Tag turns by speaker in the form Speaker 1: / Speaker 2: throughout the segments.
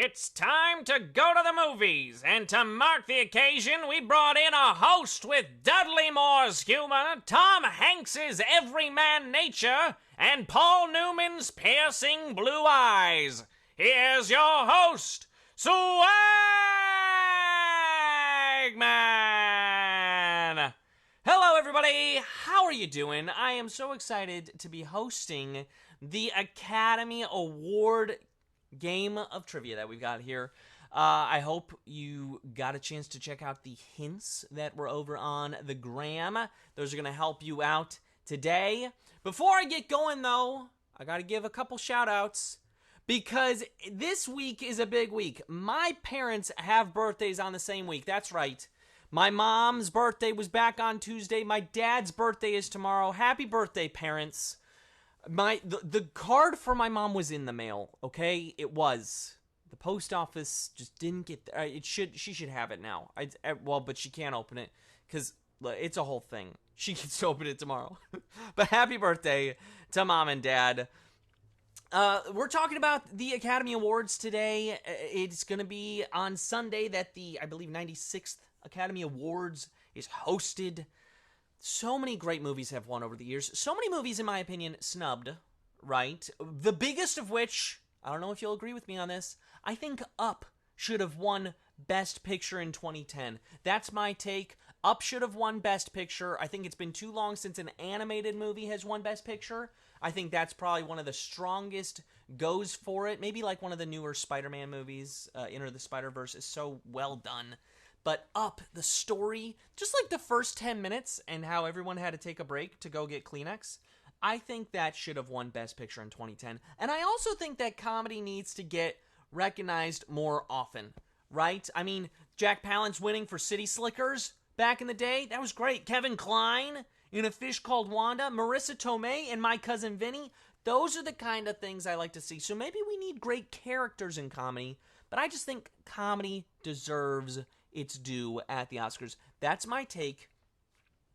Speaker 1: It's time to go to the movies, and to mark the occasion, we brought in a host with Dudley Moore's humor, Tom Hanks's everyman nature, and Paul Newman's piercing blue eyes. Here's your host, Swagman! Hello, everybody. How are you doing? I am so excited to be hosting the Academy Award game of trivia that we've got here. I hope you got a chance to check out the hints that were over on the gram. Those are going to help you out today. Before I get going, though, I got to give a couple shout-outs because this week is a big week. My parents have birthdays on the same week. That's right. My mom's birthday was back on Tuesday. My dad's birthday is tomorrow. Happy birthday, parents. The card for my mom was in the mail, okay? It was. The post office just didn't get there. She should have it now. But she can't open it because it's a whole thing. She gets to open it tomorrow. But happy birthday to Mom and Dad. We're talking about the Academy Awards today. It's going to be on Sunday that the, I believe, 96th Academy Awards is hosted. So many great movies have won over the years. So many movies, in my opinion, snubbed, right? The biggest of which, I don't know if you'll agree with me on this, I think Up should have won Best Picture in 2010. That's my take. Up should have won Best Picture. I think it's been too long since an animated movie has won Best Picture. I think that's probably one of the strongest goes for it. Maybe like one of the newer Spider-Man movies, Enter the Spider-Verse, is so well done. But Up, the story, just like the first 10 minutes and how everyone had to take a break to go get Kleenex, I think that should have won Best Picture in 2010. And I also think that comedy needs to get recognized more often, right? I mean, Jack Palance winning for City Slickers back in the day, that was great. Kevin Kline in A Fish Called Wanda, Marissa Tomei and My Cousin Vinny, those are the kind of things I like to see. So maybe we need great characters in comedy, but I just think comedy deserves its due at the Oscars. That's my take.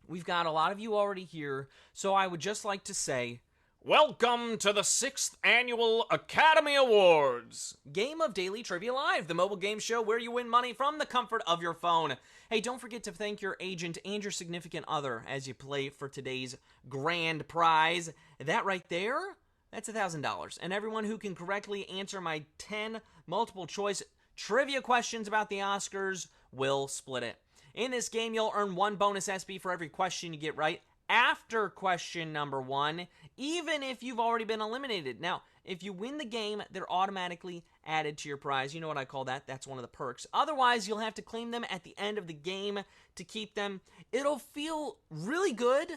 Speaker 1: We've got a lot of you already here, so I would just like to say, welcome to the 6th Annual Academy Awards! Game of Daily Trivia Live, the mobile game show where you win money from the comfort of your phone. Hey, don't forget to thank your agent and your significant other as you play for today's grand prize. That right there, that's $1,000. And everyone who can correctly answer my 10 multiple choice trivia questions about the Oscars will split it. In this game, you'll earn 1 bonus SB for every question you get right after question number 1, even if you've already been eliminated. Now, if you win the game, they're automatically added to your prize. You know what I call that? That's one of the perks. Otherwise, you'll have to claim them at the end of the game to keep them. It'll feel really good,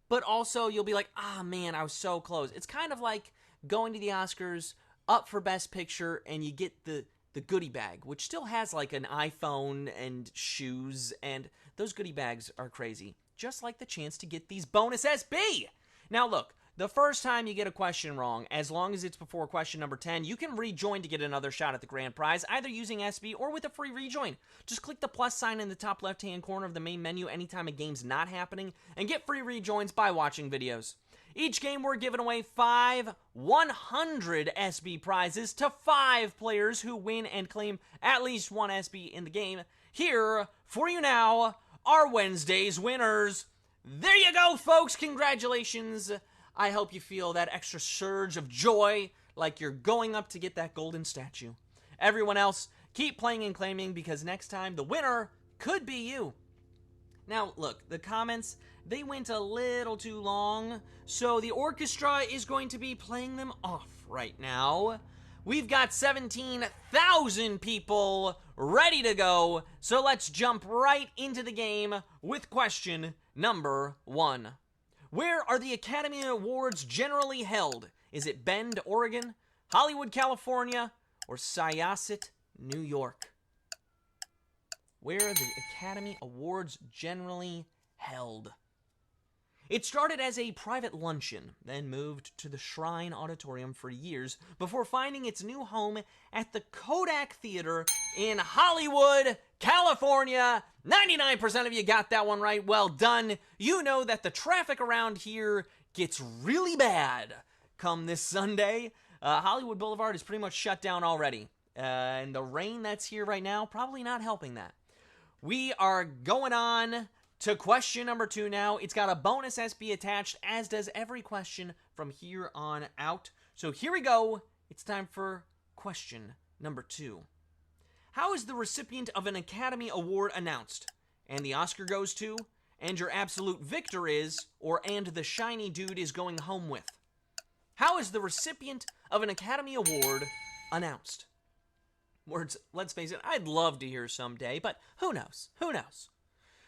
Speaker 1: but also you'll be like, man, I was so close. It's kind of like going to the Oscars, up for Best Picture, and you get the goodie bag, which still has like an iPhone and shoes, and those goodie bags are crazy. Just like the chance to get these bonus SB. Now look, the first time you get a question wrong, as long as it's before question number 10, you can rejoin to get another shot at the grand prize, either using SB or with a free rejoin. Just click the plus sign in the top left-hand corner of the main menu anytime a game's not happening, and get free rejoins by watching videos. Each game, we're giving away 5 100 SB prizes to 5 players who win and claim at least 1 SB in the game. Here, for you now, are Wednesday's winners. There you go, folks. Congratulations. I hope you feel that extra surge of joy like you're going up to get that golden statue. Everyone else, keep playing and claiming because next time the winner could be you. Now, look, the comments, they went a little too long, so the orchestra is going to be playing them off right now. We've got 17,000 people ready to go, so let's jump right into the game with question number 1. Where are the Academy Awards generally held? Is it Bend, Oregon, Hollywood, California, or Syosset, New York? Where are the Academy Awards generally held? It started as a private luncheon, then moved to the Shrine Auditorium for years before finding its new home at the Kodak Theater in Hollywood, California. 99% of you got that one right. Well done. You know that the traffic around here gets really bad come this Sunday. Hollywood Boulevard is pretty much shut down already. And the rain that's here right now, probably not helping that. We are going on to question number 2 now. It's got a bonus SB attached, as does every question from here on out. So here we go. It's time for question number 2. How is the recipient of an Academy Award announced? And the Oscar goes to, and your absolute victor is, or and the shiny dude is going home with. How is the recipient of an Academy Award announced? Words, let's face it, I'd love to hear someday, but who knows? Who knows?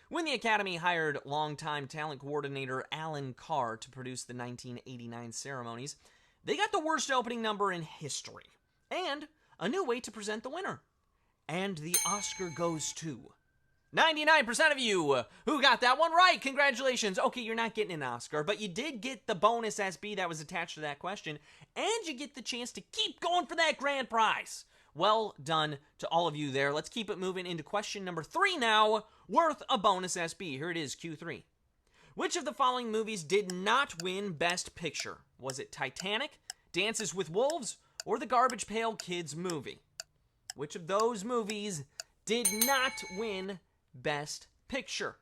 Speaker 1: When the Academy hired longtime talent coordinator Alan Carr to produce the 1989 ceremonies, they got the worst opening number in history, and a new way to present the winner. And the Oscar goes to 99% of you who got that one right. Congratulations. Okay, you're not getting an Oscar, but you did get the bonus SB that was attached to that question, and you get the chance to keep going for that grand prize. Well done to all of you there. Let's keep it moving into question number 3 now, worth a bonus SB. Here it is, Q3. Which of the following movies did not win Best Picture? Was it Titanic, Dances with Wolves, or the Garbage Pail Kids movie? Which of those movies did not win Best Picture?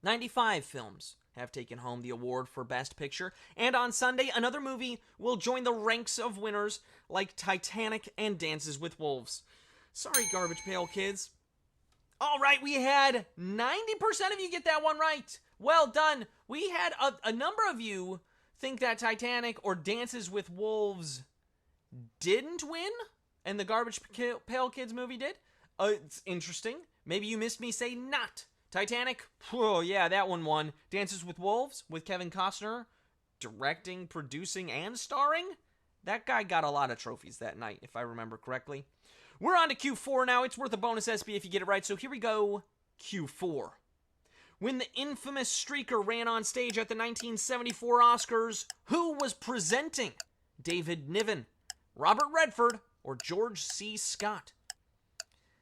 Speaker 1: 95 films have taken home the award for Best Picture, and on Sunday, another movie will join the ranks of winners like Titanic and Dances with Wolves. Sorry, Garbage Pail Kids. All right, we had 90% of you get that one right. Well done. We had a number of you think that Titanic or Dances with Wolves didn't win, and the Garbage Pail Kids movie did. It's interesting. Maybe you missed me say not. Titanic, oh yeah, that one won. Dances with Wolves with Kevin Costner directing, producing, and starring. That guy got a lot of trophies that night, if I remember correctly. We're on to Q4 now. It's worth a bonus SB if you get it right. So here we go, Q4. When the infamous streaker ran on stage at the 1974 Oscars, who was presenting? David Niven, Robert Redford, or George C. Scott?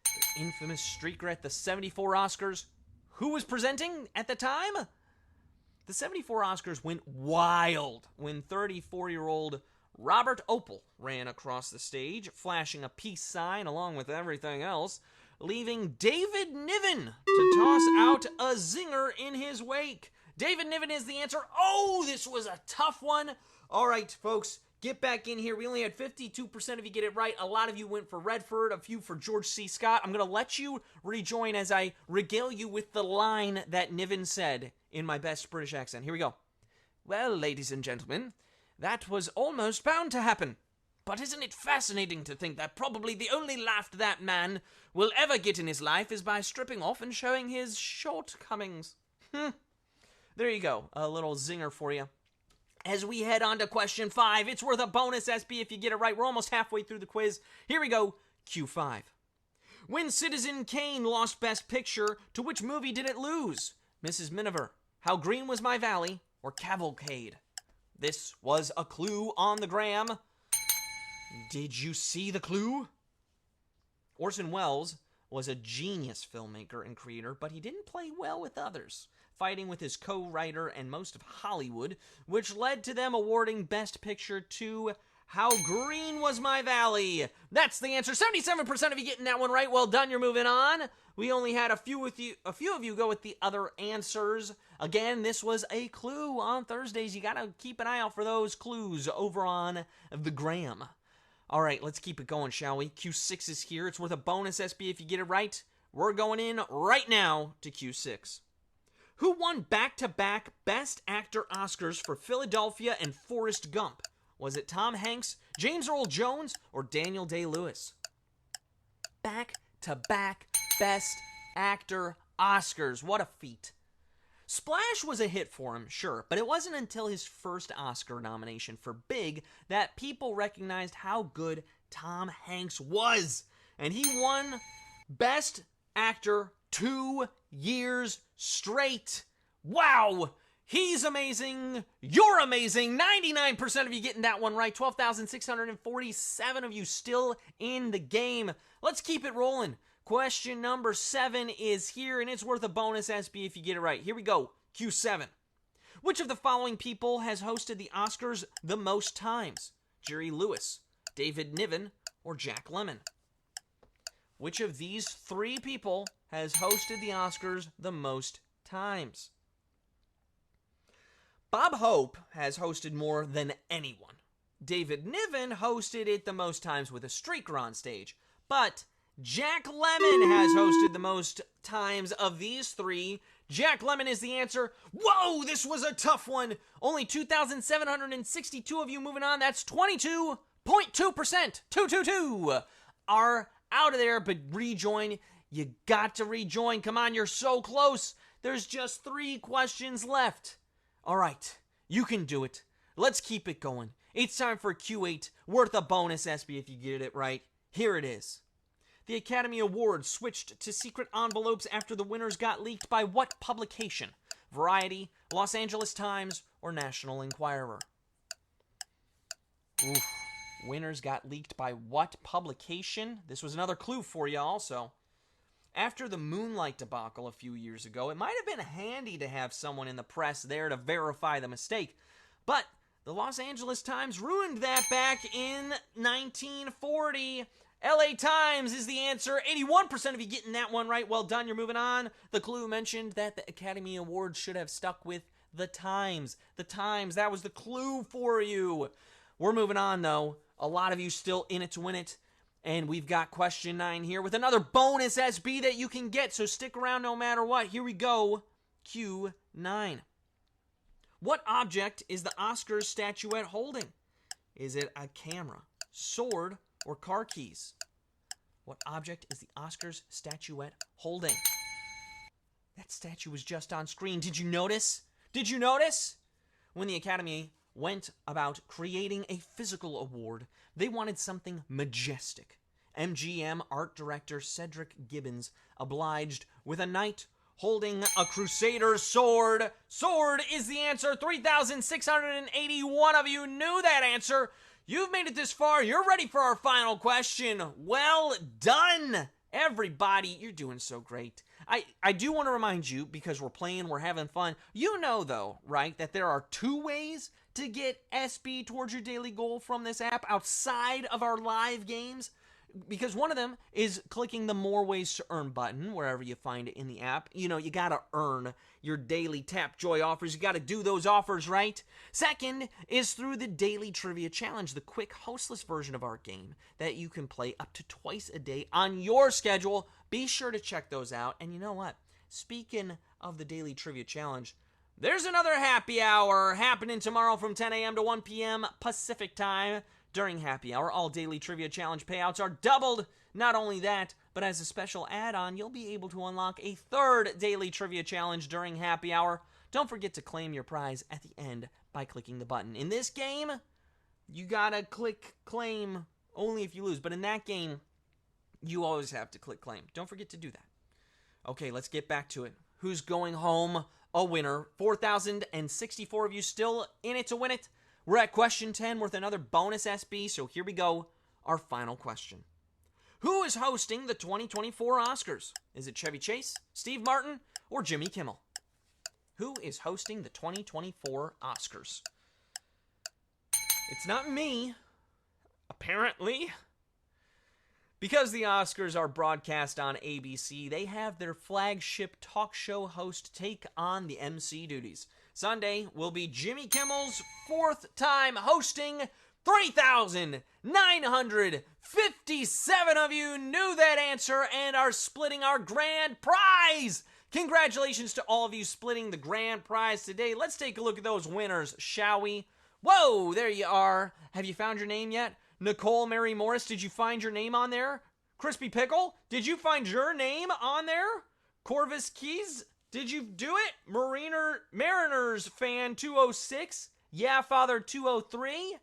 Speaker 1: The infamous streaker at the 74 Oscars. Who was presenting at the time? The 74 Oscars went wild when 34-year-old Robert Opel ran across the stage, flashing a peace sign along with everything else, leaving David Niven to toss out a zinger in his wake. David Niven is the answer. Oh, this was a tough one. All right, folks, get back in here. We only had 52% of you get it right. A lot of you went for Redford, a few for George C. Scott. I'm going to let you rejoin as I regale you with the line that Niven said in my best British accent. Here we go. Well, ladies and gentlemen, that was almost bound to happen. But isn't it fascinating to think that probably the only laugh that man will ever get in his life is by stripping off and showing his shortcomings? There you go. A little zinger for you. As we head on to question 5, it's worth a bonus SB if you get it right. We're almost halfway through the quiz. Here we go, Q5. When Citizen Kane lost Best Picture, to which movie did it lose? Mrs. Miniver, How Green Was My Valley, or Cavalcade? This was a clue on the gram. Did you see the clue? Orson Welles was a genius filmmaker and creator, but he didn't play well with others, fighting with his co-writer and most of Hollywood, which led to them awarding Best Picture to How Green Was My Valley. That's the answer. 77% of you getting that one right. Well done. You're moving on. We only had a few of you go with the other answers. Again, this was a clue on Thursdays. You got to keep an eye out for those clues over on the gram. All right, let's keep it going, shall we? Q6 is here. It's worth a bonus SB if you get it right. We're going in right now to Q6. Who won back-to-back Best Actor Oscars for Philadelphia and Forrest Gump? Was it Tom Hanks, James Earl Jones, or Daniel Day-Lewis? Back-to-back Best Actor Oscars. What a feat. Splash was a hit for him, sure, but it wasn't until his first Oscar nomination for Big that people recognized how good Tom Hanks was. And he won Best Actor 2 years straight. Wow! He's amazing. You're amazing. 99% of you getting that one right. 12,647 of you still in the game. Let's keep it rolling. Question number 7 is here, and it's worth a bonus SB if you get it right. Here we go. Q7. Which of the following people has hosted the Oscars the most times? Jerry Lewis, David Niven, or Jack Lemmon? Which of these three people has hosted the Oscars the most times? Bob Hope has hosted more than anyone. David Niven hosted it the most times with a streaker on stage. But Jack Lemmon has hosted the most times of these three. Jack Lemmon is the answer. Whoa, this was a tough one. Only 2,762 of you moving on. That's 22.2%. 222 are out of there, but rejoin. You got to rejoin. Come on, you're so close. There's just 3 questions left. All right, you can do it. Let's keep it going. It's time for Q8, worth a bonus SB if you get it right. Here it is. The Academy Awards switched to secret envelopes after the winners got leaked by what publication? Variety, Los Angeles Times, or National Enquirer? Oof. Winners got leaked by what publication? This was another clue for you also. After the Moonlight debacle a few years ago, it might have been handy to have someone in the press there to verify the mistake. But the Los Angeles Times ruined that back in 1940. LA Times is the answer. 81% of you getting that one right. Well done, you're moving on. The clue mentioned that the Academy Awards should have stuck with the Times. The Times, that was the clue for you. We're moving on, though. A lot of you still in it to win it. And we've got question 9 here with another bonus SB that you can get, so stick around no matter what. Here we go. Q9. What object is the Oscars statuette holding? Is it a camera, sword, or car keys? What object is the Oscars statuette holding? That statue was just on screen. Did you notice? Did you notice? When the Academy went about creating a physical award, they wanted something majestic. MGM art director Cedric Gibbons obliged with a knight holding a crusader sword. Sword is the answer. 3,681 of you knew that answer. You've made it this far. You're ready for our final question. Well done, everybody. You're doing so great. I do want to remind you, because we're playing, we're having fun. You know, though, right, that there are 2 ways to get SB towards your daily goal from this app outside of our live games. Because one of them is clicking the More Ways to Earn button wherever you find it in the app. You know, you got to earn your daily Tap Joy offers. You got to do those offers, right? Second is through the Daily Trivia Challenge, the quick, hostless version of our game that you can play up to twice a day on your schedule. Be sure to check those out. And you know what? Speaking of the Daily Trivia Challenge, there's another happy hour happening tomorrow from 10 a.m. to 1 p.m. Pacific time. During happy hour, all Daily Trivia Challenge payouts are doubled. Not only that, but as a special add-on, you'll be able to unlock a 3rd Daily Trivia Challenge during happy hour. Don't forget to claim your prize at the end by clicking the button. In this game, you gotta click claim only if you lose. But in that game, you always have to click claim. Don't forget to do that. Okay, let's get back to it. Who's going home a winner? 4,064 of you still in it to win it. We're at question 10 worth another bonus SB, so here we go. Our final question. Who is hosting the 2024 Oscars? Is it Chevy Chase, Steve Martin, or Jimmy Kimmel? Who is hosting the 2024 Oscars? It's not me, apparently. Because the Oscars are broadcast on ABC, they have their flagship talk show host take on the MC duties. Sunday will be Jimmy Kimmel's 4th time hosting. 3,957 of you knew that answer and are splitting our grand prize. Congratulations to all of you splitting the grand prize today. Let's take a look at those winners, shall we? Whoa, there you are. Have you found your name yet? Nicole Mary Morris, did you find your name on there? Crispy Pickle, did you find your name on there? Corvus Keys, did you do it? Mariners fan 206, Yeah Father 203,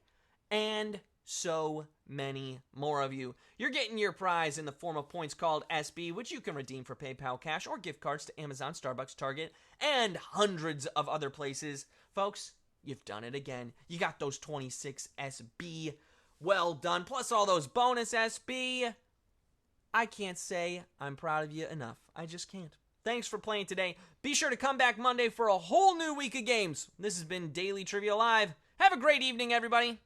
Speaker 1: and so many more of you. You're getting your prize in the form of points called SB, which you can redeem for PayPal cash or gift cards to Amazon, Starbucks, Target, and hundreds of other places. Folks, you've done it again. You got those 26 SB. Well done. Plus all those bonus SB. I can't say I'm proud of you enough. I just can't. Thanks for playing today. Be sure to come back Monday for a whole new week of games. This has been Daily Trivia Live. Have a great evening, everybody.